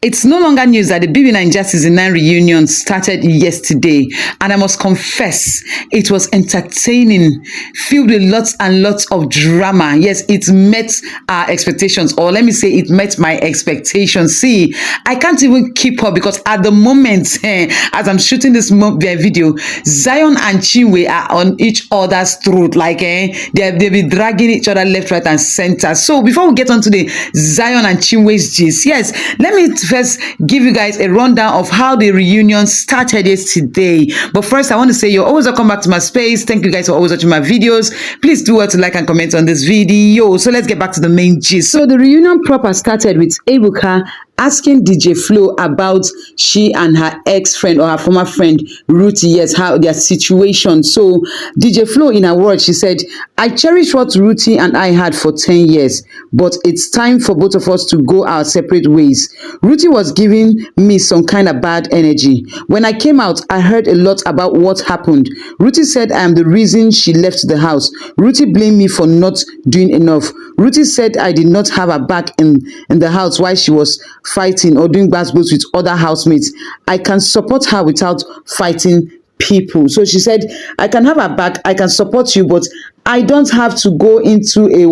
It's no longer news that the BbNaija Season 9 reunion started yesterday, and I must confess, it was entertaining, filled with lots and lots of drama. Yes, it met our expectations, or let me say it met my expectations. See, I can't even keep up because at the moment, as I'm shooting this video, Zion and Chinwe are on each other's throat, like they'll be dragging each other left, right, and center. So before we get on to the Zion and Chinwe's gist, yes, let me first give you guys a rundown of how the reunion started yesterday. But first, I want to say you're always welcome back to my space. Thank you guys for always watching my videos. Please do well to like and comment on this video. So let's get back to the main gist. So the reunion proper started with Ebuka asking DJ Flo about she and her ex-friend or her former friend Rhutee, yes, how their situation. So DJ Flo, in her words, she said, "I cherish what Rhutee and I had for 10 years, but it's time for both of us to go our separate ways. Rhutee was giving me some kind of bad energy. When I came out, I heard a lot about what happened. Rhutee said I am the reason she left the house. Rhutee blamed me for not doing enough. Rhutee said I did not have her back in the house while she was fighting or doing basketballs with other housemates. I can support her without fighting people." So she said, "I can have her back, I can support you, but I don't have to go into a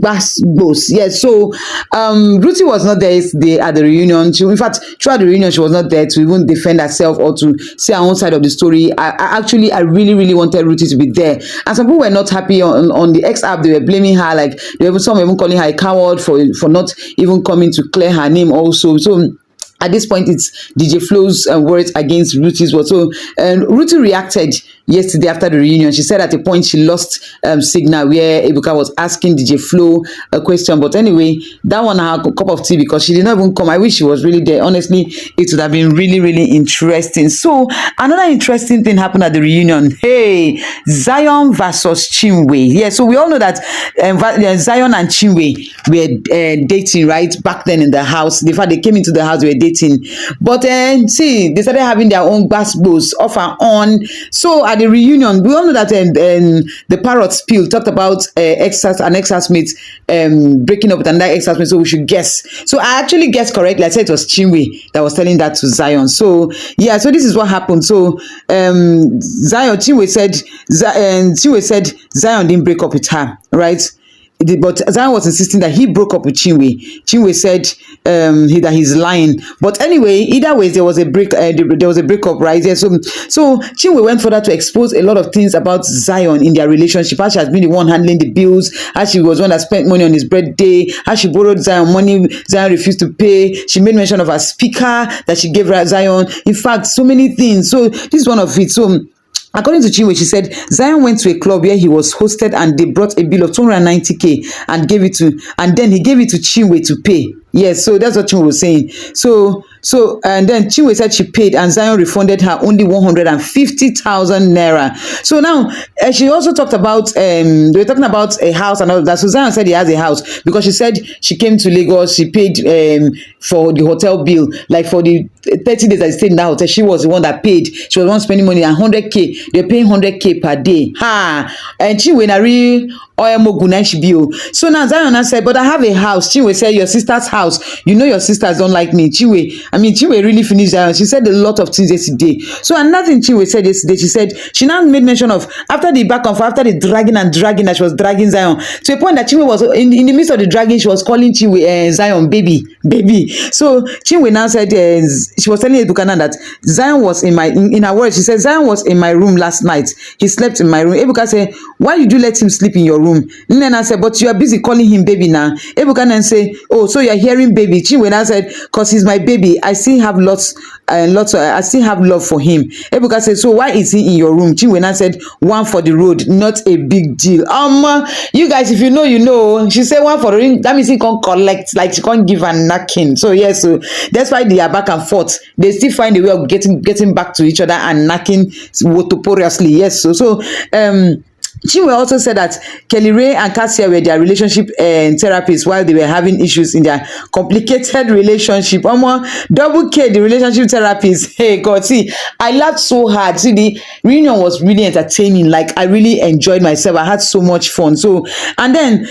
basketballs." Yes, so Rhutee was not there yesterday at the reunion. In fact, throughout the reunion, she was not there to even defend herself or to say her own side of the story. I really wanted Rhutee to be there, and some people were not happy on the X app. They were blaming her, like some were even calling her a coward for not even coming to clear her name also. So at this point, it's DJ Flo's words against Rhutee's words. So Rhutee reacted yesterday after the reunion. She said at a point she lost signal where Ebuka was asking DJ Flo a question. But anyway, that one had a cup of tea because she did not even come. I wish she was really there. Honestly, it would have been really interesting. So another interesting thing happened at the reunion. Hey, Zion versus Chinwe. Yeah, so we all know that Zion and Chinwe were dating right back then in the house. In fact, they came into the house, they were dating. But see, they started having their own basketballs off and on. So at the reunion, we all know that the parrot spill talked about an ex-housemate breaking up with another ex-housemate, so we should guess. So I actually guessed correctly. I said it was Chinwe that was telling that to Zion. So yeah, so this is what happened. So Chinwe said Zion didn't break up with her, right? But Zion was insisting that he broke up with Chinwe. Chinwe said that he's lying. But anyway, either way, there was a breakup, right? Yeah, so Chinwe went further to expose a lot of things about Zion in their relationship. How she has been the one handling the bills, how she was the one that spent money on his birthday, how she borrowed Zion money, Zion refused to pay. She made mention of her speaker that she gave Zion. In fact, so many things. So this is one of it. So according to Chinwe, she said Zion went to a club where he was hosted and they brought a bill of 290k and then he gave it to Chinwe to pay. Yes, so that's what Chinwe was saying. So and then Chinwe said she paid and Zion refunded her only 150,000 naira. So now she also talked about they were talking about a house and all that. So Zion said he has a house because she said she came to Lagos, she paid for the hotel bill, like for the 30 days I stayed in that hotel. She was the one that paid. She was the one spending money, and 100k. They're paying 100k per day. And Chinwe nari so now Zion said, "But I have a house." Chinwe said, "Your sister's house. You know your sisters don't like me." Chinwe really finished Zion. She said a lot of things yesterday. So another thing Chinwe said yesterday, she said she now made mention of after the back and forth, after the dragging that she was dragging Zion to a point that Chinwe was in the midst of the dragging, she was calling Chinwe Zion baby. So Chinwe now said she was telling Ebuka that Zion was in her words, she said Zion was in my room last night. He slept in my room. Ebuka said, "Why did you let him sleep in your room?" Nena said, "But you are busy calling him baby now." Ebuka then say, "Oh, so you're hearing baby." Chinwe now said, "Cause he's my baby. I still have lots I still have love for him." Ebuka said, "So why is he in your room?" Chinwe now said, "One for the road, not a big deal." You guys, if you know, you know. She said one for the ring. That means he can't collect, like she can't give a knacking. So yes, so that's why they are back and forth. They still find a way of getting back to each other and knacking notoriously. Yes, so Chinwe also said that Kelly Ray and Cassia were their relationship therapists while they were having issues in their complicated relationship. Double K, the relationship therapist. Hey God, see, I laughed so hard. See, the reunion was really entertaining. Like, I really enjoyed myself. I had so much fun. So, and then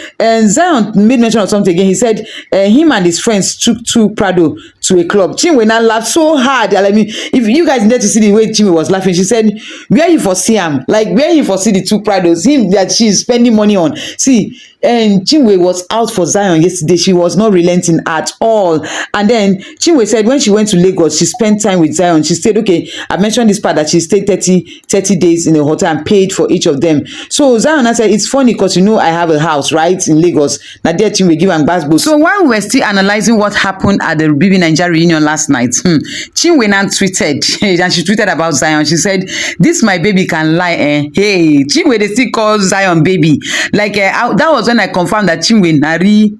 Zion made mention of something again. He said him and his friends took to Prado to a club. Chinwe now laughed so hard. I mean, if you guys need to see the way Chinwe was laughing, she said, where you foresee him? Like, where you foresee the two Prados? Him that she's spending money on. See, and Chinwe was out for Zion yesterday. She was not relenting at all. And then Chinwe said when she went to Lagos, she spent time with Zion. She stayed, okay, I mentioned this part that she stayed 30 days in a hotel and paid for each of them. So Zion, I said, it's funny because I have a house, right, in Lagos. Now there Chinwe give and basbo. So while we were still analyzing what happened at the BbNaija reunion last night, Chinwe now tweeted, and she tweeted about Zion. She said, this my baby can lie, eh? Hey, Chinwe, they still call Zion baby. Like, that was when I confirmed that Chinwe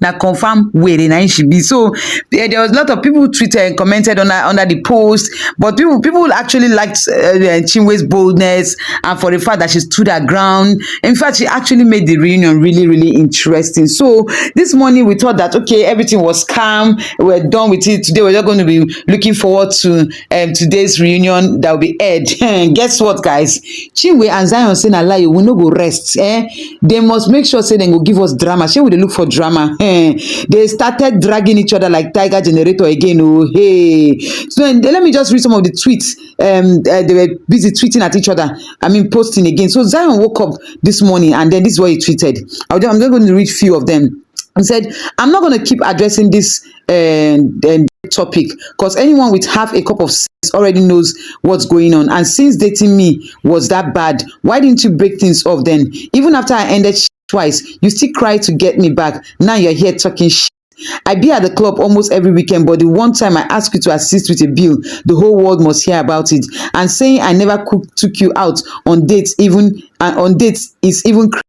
na confirm where she be. So there was a lot of people tweeted and commented under the post, but people actually liked Chinwe's boldness and for the fact that she stood her ground. In fact, she actually made the reunion really, really interesting. So this morning we thought that, okay, everything was calm, we're done with it. Today we're just going to be looking forward to today's reunion that will be aired. Guess what, guys? Chinwe and Zion saying a lie, we no go rest. They must make sure say they go give us drama. Shey we dey look for drama. They started dragging each other like tiger generator again. Oh, hey. So let me just read some of the tweets. They were busy tweeting at each other. I mean, posting again. So Zion woke up this morning and then this is what he tweeted. I'm just going to read a few of them. He said, I'm not going to keep addressing this topic because anyone with half a cup of sense already knows what's going on. And since dating me was that bad, why didn't you break things off then? Even after I ended twice, you still cry to get me back. Now you're here talking shit. I be at the club almost every weekend, but the one time I asked you to assist with a bill, the whole world must hear about it. And saying I never took you out on dates, is even crazier.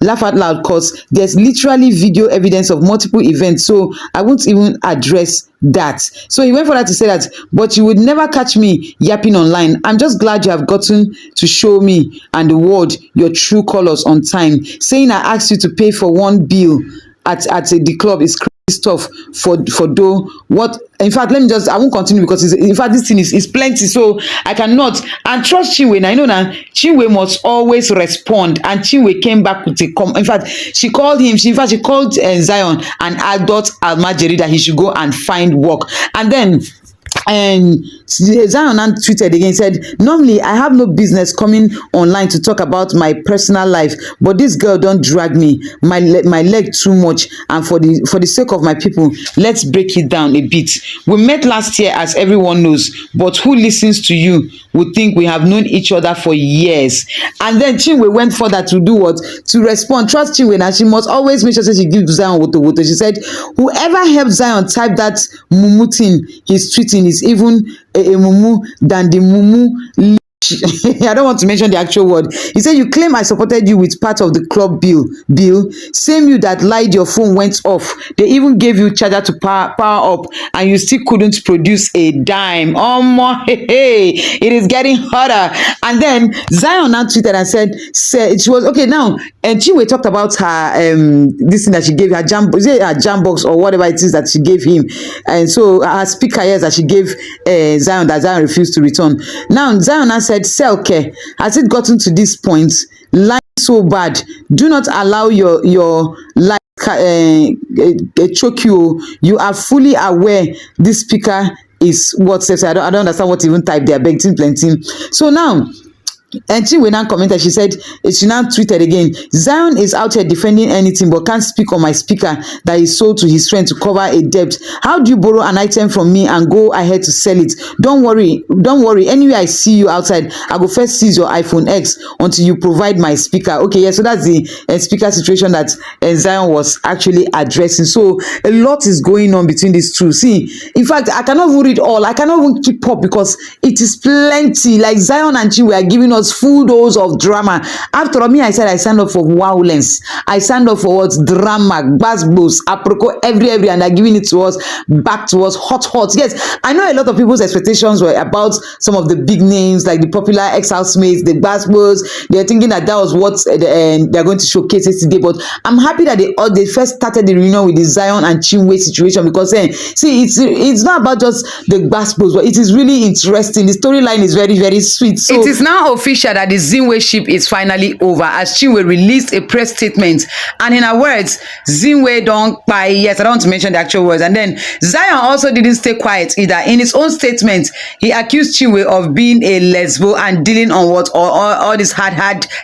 Laugh out loud because there's literally video evidence of multiple events, so I won't even address that. So he went for that to say that, but you would never catch me yapping online. I'm just glad you have gotten to show me and the world your true colors on time. Saying I asked you to pay for one bill at the club is crazy stuff for though. What, in fact, I won't continue because in fact this thing is plenty, so I cannot. And trust Chinwe. Now I know that Chinwe must always respond, and Chinwe came back with in fact she called him, she called Zion an adult almajiri that he should go and find work. And then Zion tweeted again, said, normally I have no business coming online to talk about my personal life, but this girl don't drag me my leg too much, and for the sake of my people, let's break it down a bit. We met last year, as everyone knows, but who listens to you would think we have known each other for years. And then Chinwe went further to do what? To respond. Trust Chinwe, and she must always make sure that she gives Zion woto. She said, whoever helped Zion type that mumu thing he's tweeting is even a mumu than the mumu. I don't want to mention the actual word. He said, you claim I supported you with part of the club bill. Same you that lied your phone went off. They even gave you charger to power up, and you still couldn't produce a dime. Oh my, hey, it is getting hotter. And then Zion now tweeted and said she was okay now. And Chinwe talked about her this thing that she gave her jam box or whatever it is that she gave him, and so her speaker ears that she gave Zion that Zion refused to return. Now Zion now said, Selke, has it gotten to this point? Lying so bad. Do not allow your life choke you. You are fully aware this speaker is what says. I don't understand what even type they are begging plenty. So now, and Chinwe now commented, she now tweeted again, Zion is out here defending anything but can't speak on my speaker that is sold to his friend to cover a debt. How do you borrow an item from me and go ahead to sell it? Don't worry. Anyway, I see you outside, I go first seize your iPhone X until you provide my speaker. Okay, yeah, so that's the speaker situation that Zion was actually addressing. So a lot is going on between these two. See, in fact, I cannot even read all. I cannot even keep up because it is plenty. Like Zion and Chinwe are giving us full dose of drama. After all, me, I said I signed up for violence. I signed up for what? Drama, basbos, aproko, every, and they're giving it to us, back to us, hot. Yes, I know a lot of people's expectations were about some of the big names, like the popular ex-housemates, the basbos. They're thinking that was what they're going to showcase today. But I'm happy that they first started the reunion with the Zion and Chinwe situation, because see, it's not about just the basbos, but it is really interesting. The storyline is very, very sweet. So it is now official official that the CHINWE ship is finally over as CHINWE released a press statement. And in her words, CHINWE don't buy. Yes, I don't want to mention the actual words. And then Zion also didn't stay quiet either. In his own statement, he accused CHINWE of being a lesbo and dealing on what all this hard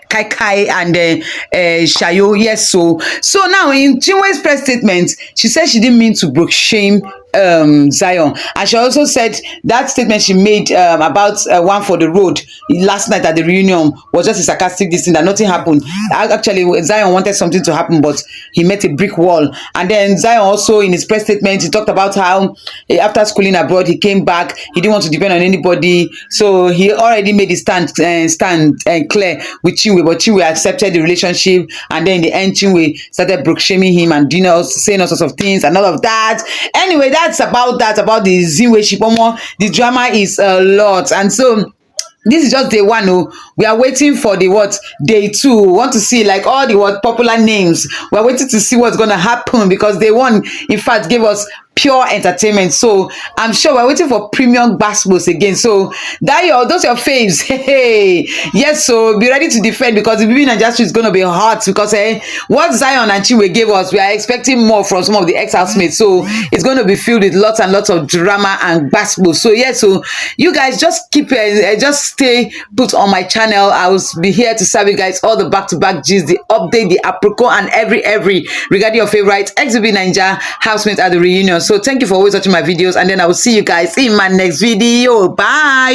kai and shayo. Yes, so now in CHINWE's press statement, she said she didn't mean to brook shame Zion, and she also said that statement she made about one for the road last night at the reunion was just a sarcastic thing, that nothing happened. Actually, Zion wanted something to happen, but he met a brick wall. And then Zion also in his press statement, he talked about how after schooling abroad he came back, he didn't want to depend on anybody, so he already made his stand clear with CHINWE, but CHINWE accepted the relationship, and then in the end CHINWE started brook shaming him and saying all sorts of things and all of that. Anyway, that's about the CHINWE ship. The drama is a lot, and so this is just day one. Oh, we are waiting for the day two. We want to see like all the popular names. We are waiting to see what's gonna happen, because day one, in fact, gave us pure entertainment. So I'm sure we're waiting for premium basketballs again. So those your faves. Hey, yes. So be ready to defend, because the BbNaija is going to be hot, because what Zion and CHINWE gave us, we are expecting more from some of the ex-housemates. So it's going to be filled with lots and lots of drama and basketball. So yeah, so you guys just keep just stay put on my channel. I will be here to serve you guys all the back-to-back gist, the update, the apropos, and every regarding your favorite ex-BbNaija housemate at the reunion. So thank you for always watching my videos, and then I will see you guys in my next video. Bye.